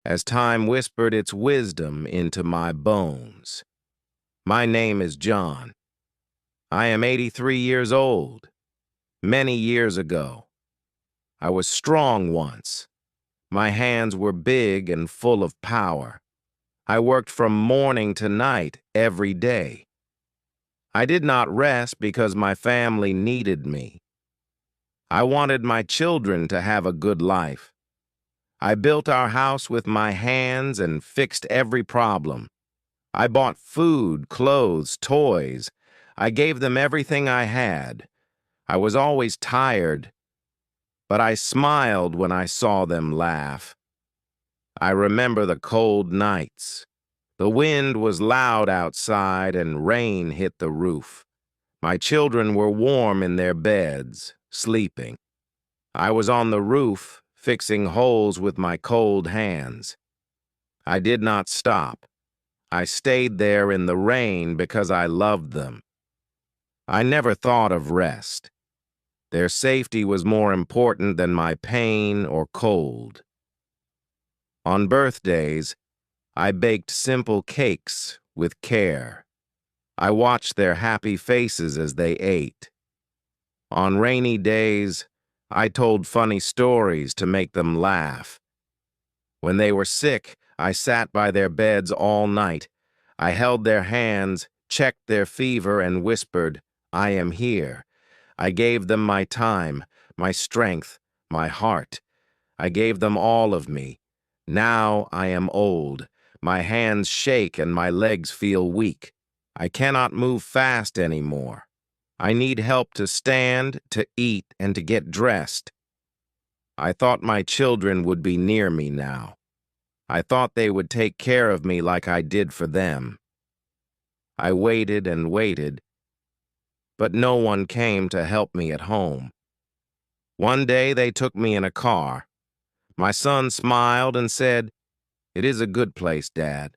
as time whispered its wisdom into my bones. My name is John. I am 83 years old. Many years ago, I was strong once. My hands were big and full of power. I worked from morning to night every day. I did not rest because my family needed me. I wanted my children to have a good life. I built our house with my hands and fixed every problem. I bought food, clothes, toys. I gave them everything I had. I was always tired, but I smiled when I saw them laugh. I remember the cold nights. The wind was loud outside and rain hit the roof. My children were warm in their beds, sleeping. I was on the roof, fixing holes with my cold hands. I did not stop. I stayed there in the rain because I loved them. I never thought of rest. Their safety was more important than my pain or cold. On birthdays, I baked simple cakes with care. I watched their happy faces as they ate. On rainy days, I told funny stories to make them laugh. When they were sick, I sat by their beds all night. I held their hands, checked their fever, and whispered, "I am here." I gave them my time, my strength, my heart. I gave them all of me. Now I am old. My hands shake and my legs feel weak. I cannot move fast anymore. I need help to stand, to eat, and to get dressed. I thought my children would be near me now. I thought they would take care of me like I did for them. I waited and waited, but no one came to help me at home. One day they took me in a car. My son smiled and said, "It is a good place, Dad."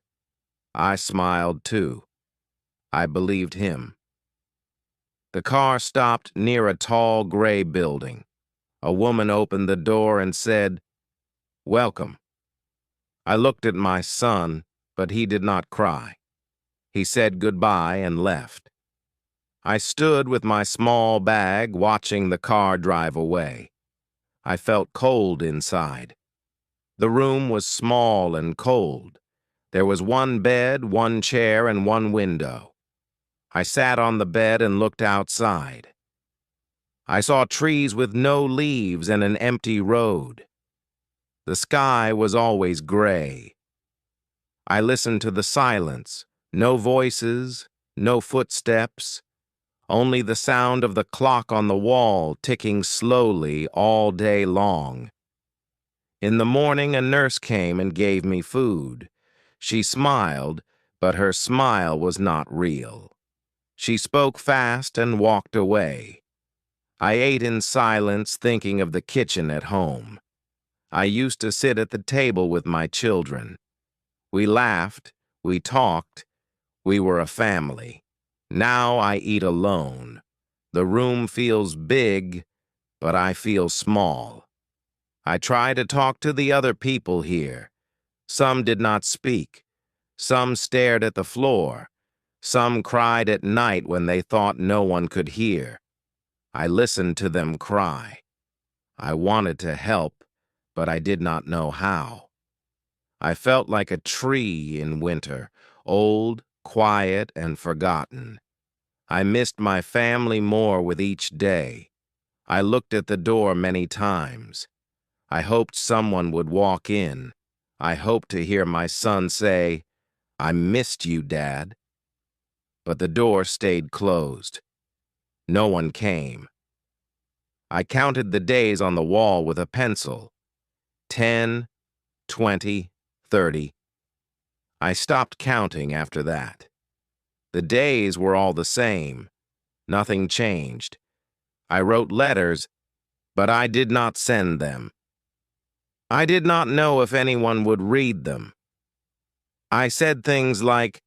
I smiled too. I believed him. The car stopped near a tall gray building. A woman opened the door and said, "Welcome." I looked at my son, but he did not cry. He said goodbye and left. I stood with my small bag watching the car drive away. I felt cold inside. The room was small and cold. There was one bed, one chair, and one window. I sat on the bed and looked outside. I saw trees with no leaves and an empty road. The sky was always gray. I listened to the silence, no voices, no footsteps, only the sound of the clock on the wall ticking slowly all day long. In the morning, a nurse came and gave me food. She smiled, but her smile was not real. She spoke fast and walked away. I ate in silence, thinking of the kitchen at home. I used to sit at the table with my children. We laughed, we talked, we were a family. Now I eat alone. The room feels big, but I feel small. I try to talk to the other people here. Some did not speak. Some stared at the floor. Some cried at night when they thought no one could hear. I listened to them cry. I wanted to help, but I did not know how. I felt like a tree in winter, old, quiet, and forgotten. I missed my family more with each day. I looked at the door many times. I hoped someone would walk in. I hoped to hear my son say, "I missed you, Dad." But the door stayed closed. No one came. I counted the days on the wall with a pencil. 10, 20, 30. I stopped counting after that. The days were all the same. Nothing changed. I wrote letters, but I did not send them. I did not know if anyone would read them. I said things like,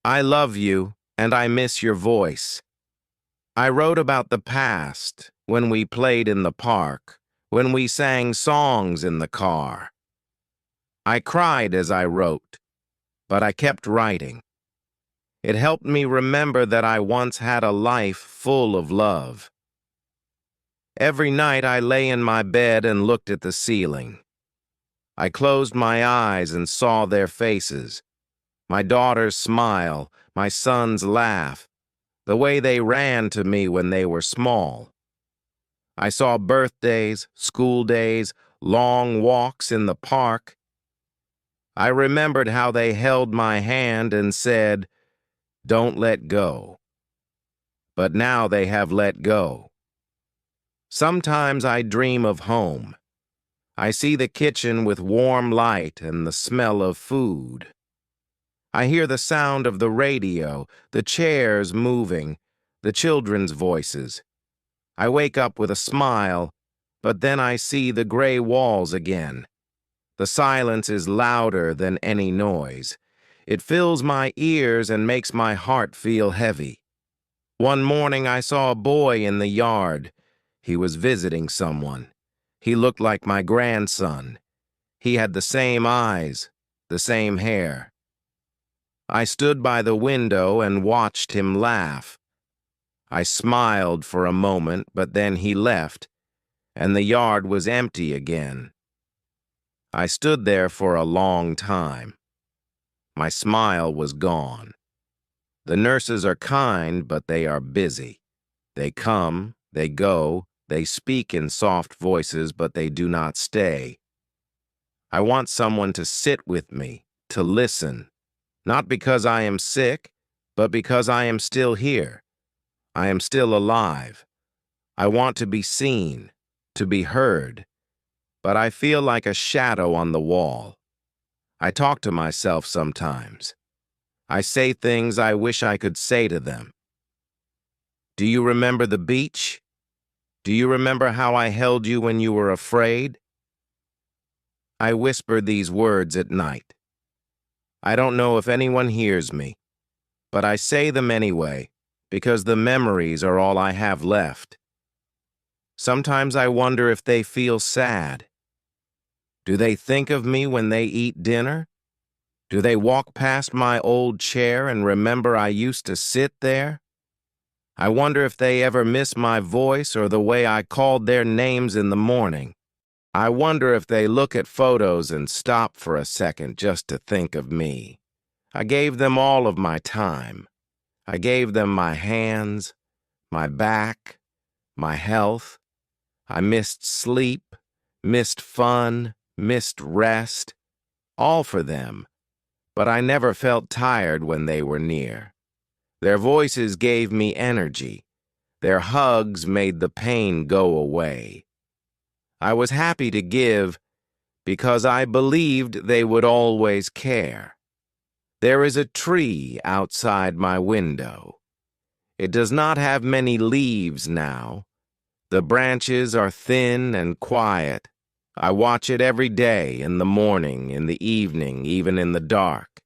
"I love you and I miss your voice." I wrote about the past, when we played in the park, when we sang songs in the car. I cried as I wrote, but I kept writing. It helped me remember that I once had a life full of love. Every night I lay in my bed and looked at the ceiling. I closed my eyes and saw their faces, my daughter's smile, my son's laugh, the way they ran to me when they were small. I saw birthdays, school days, long walks in the park. I remembered how they held my hand and said, "Don't let go." But now they have let go. Sometimes I dream of home. I see the kitchen with warm light and the smell of food. I hear the sound of the radio, the chairs moving, the children's voices. I wake up with a smile, but then I see the gray walls again. The silence is louder than any noise. It fills my ears and makes my heart feel heavy. One morning I saw a boy in the yard. He was visiting someone. He looked like my grandson. He had the same eyes, the same hair. I stood by the window and watched him laugh. I smiled for a moment, but then he left, and the yard was empty again. I stood there for a long time. My smile was gone. The nurses are kind, but they are busy. They come, they go, they speak in soft voices, but they do not stay. I want someone to sit with me, to listen, not because I am sick, but because I am still here. I am still alive. I want to be seen, to be heard, but I feel like a shadow on the wall. I talk to myself sometimes. I say things I wish I could say to them. Do you remember the beach? Do you remember how I held you when you were afraid? I whisper these words at night. I don't know if anyone hears me, but I say them anyway, because the memories are all I have left. Sometimes I wonder if they feel sad. Do they think of me when they eat dinner? Do they walk past my old chair and remember I used to sit there? I wonder if they ever miss my voice or the way I called their names in the morning. I wonder if they look at photos and stop for a second just to think of me. I gave them all of my time. I gave them my hands, my back, my health. I missed sleep, missed fun, missed rest, all for them. But I never felt tired when they were near. Their voices gave me energy. Their hugs made the pain go away. I was happy to give because I believed they would always care. There is a tree outside my window. It does not have many leaves now. The branches are thin and quiet. I watch it every day, in the morning, in the evening, even in the dark.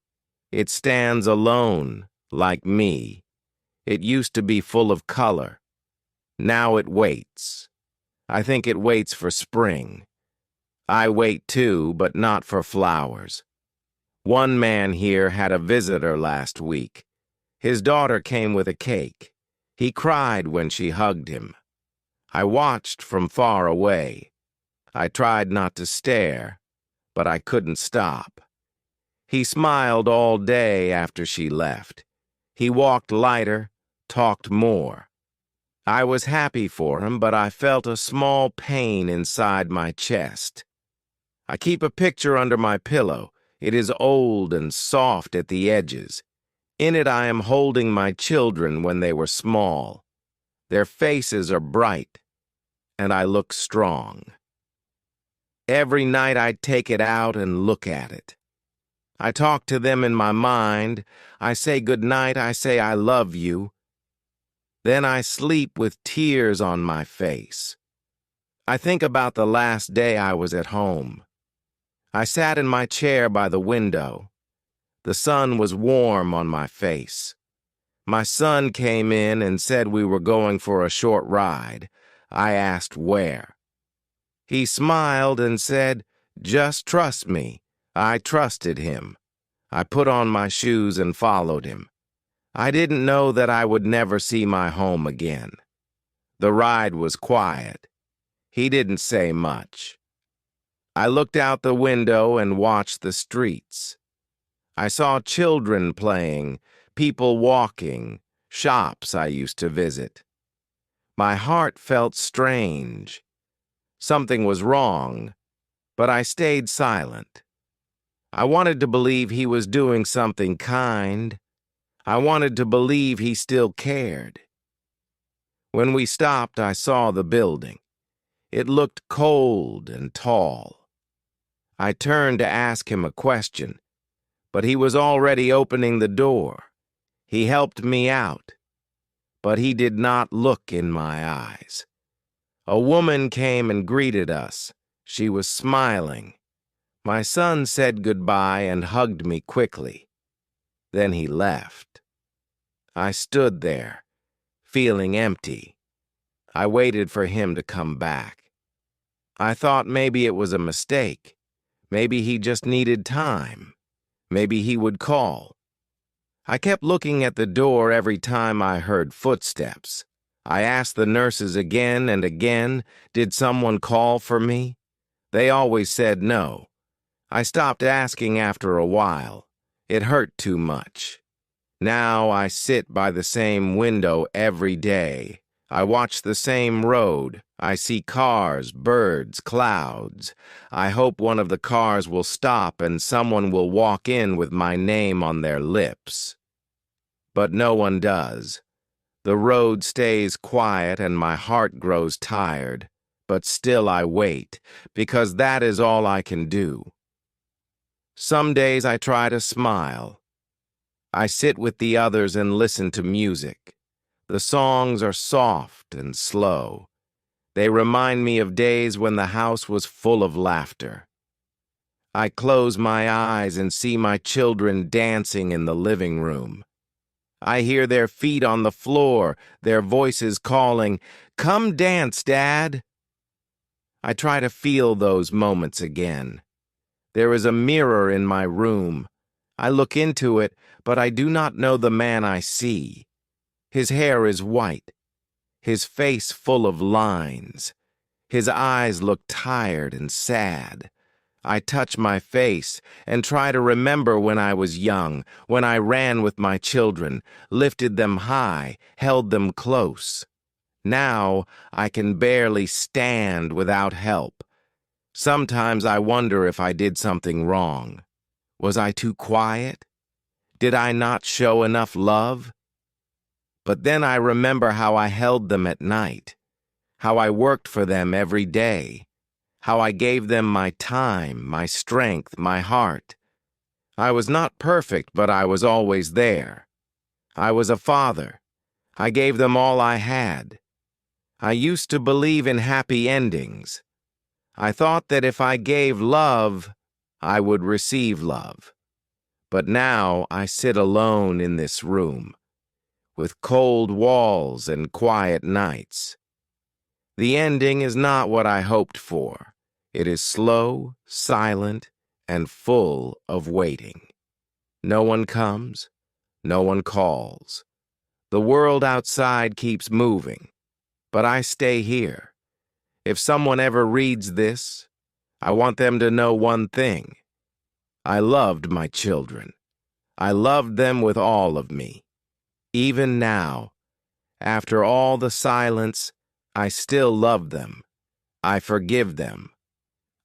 It stands alone, like me. It used to be full of color. Now it waits. I think it waits for spring. I wait too, but not for flowers. One man here had a visitor last week. His daughter came with a cake. He cried when she hugged him. I watched from far away. I tried not to stare, but I couldn't stop. He smiled all day after she left. He walked lighter, talked more. I was happy for him, but I felt a small pain inside my chest. I keep a picture under my pillow. It is old and soft at the edges. In it I am holding my children when they were small. Their faces are bright, and I look strong. Every night I take it out and look at it. I talk to them in my mind. I say good night. I say I love you. Then I sleep with tears on my face. I think about the last day I was at home. I sat in my chair by the window. The sun was warm on my face. My son came in and said we were going for a short ride. I asked where. He smiled and said, "Just trust me. I trusted him. I put on my shoes and followed him. I didn't know that I would never see my home again. The ride was quiet. He didn't say much. I looked out the window and watched the streets. I saw children playing, people walking, shops I used to visit. My heart felt strange. Something was wrong, but I stayed silent. I wanted to believe he was doing something kind. I wanted to believe he still cared. When we stopped, I saw the building. It looked cold and tall. I turned to ask him a question, but he was already opening the door. He helped me out, but he did not look in my eyes. A woman came and greeted us. She was smiling. My son said goodbye and hugged me quickly. Then he left. I stood there, feeling empty. I waited for him to come back. I thought maybe it was a mistake. Maybe he just needed time. Maybe he would call. I kept looking at the door every time I heard footsteps. I asked the nurses again and again, did someone call for me? They always said no. I stopped asking after a while. It hurt too much. Now I sit by the same window every day. I watch the same road. I see cars, birds, clouds. I hope one of the cars will stop and someone will walk in with my name on their lips. But no one does. The road stays quiet and my heart grows tired. But still I wait, because that is all I can do. Some days I try to smile. I sit with the others and listen to music. The songs are soft and slow. They remind me of days when the house was full of laughter. I close my eyes and see my children dancing in the living room. I hear their feet on the floor, their voices calling, "Come dance, Dad." I try to feel those moments again. There is a mirror in my room. I look into it, but I do not know the man I see. His hair is white, his face full of lines. His eyes look tired and sad. I touch my face and try to remember when I was young, when I ran with my children, lifted them high, held them close. Now I can barely stand without help. Sometimes I wonder if I did something wrong. Was I too quiet? Did I not show enough love? But then I remember how I held them at night, how I worked for them every day, how I gave them my time, my strength, my heart. I was not perfect, but I was always there. I was a father. I gave them all I had. I used to believe in happy endings. I thought that if I gave love, I would receive love. But now I sit alone in this room, with cold walls and quiet nights. The ending is not what I hoped for. It is slow, silent, and full of waiting. No one comes, no one calls. The world outside keeps moving, but I stay here. If someone ever reads this, I want them to know one thing. I loved my children. I loved them with all of me. Even now, after all the silence, I still love them. I forgive them.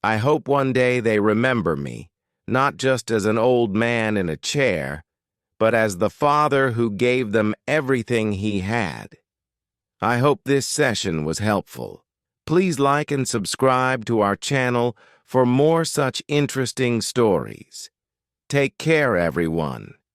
I hope one day they remember me, not just as an old man in a chair, but as the father who gave them everything he had. I hope this session was helpful. Please like and subscribe to our channel for more such interesting stories. Take care, everyone.